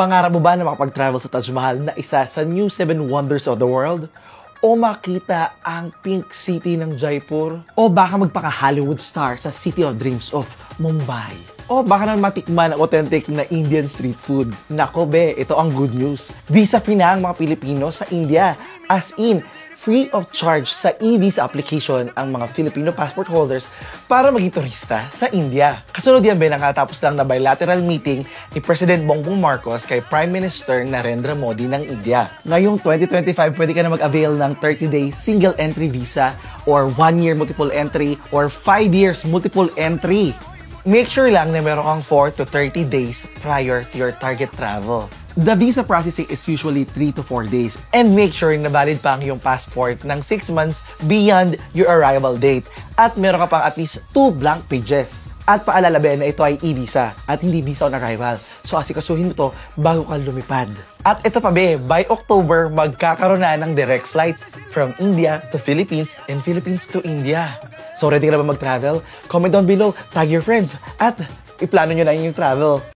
Pangarap mo ba na makapag-travel sa Taj Mahal na isa sa New 7 Wonders of the World? O makita ang Pink City ng Jaipur? O baka magpaka-Hollywood star sa City of Dreams of Mumbai? O baka naman matikman ang authentic na Indian street food? Nako be, ito ang good news. Visa free na ang mga Pilipino sa India. As in, free of charge sa e-visa application ang mga Filipino passport holders para maging turista sa India. Kasunod yan ba nakatapos lang na bilateral meeting ni President Bongbong Marcos kay Prime Minister Narendra Modi ng India. Ngayong 2025, pwede ka na mag-avail ng 30-day single entry visa or 1-year multiple entry or 5 years multiple entry. Make sure lang na meron kang 4 to 30 days prior to your target travel. The visa processing is usually 3 to 4 days and make sure na valid pa ang iyong passport ng 6 months beyond your arrival date at meron ka pang at least 2 blank pages. At paalala ba na ito ay e-visa at hindi visa on arrival. So asikasuhin mo to bago ka lumipad. At ito pa be, by October magkakaroon na ng direct flights from India to Philippines and Philippines to India. So ready ka na ba mag-travel? Comment down below, tag your friends at iplano nyo na yung travel.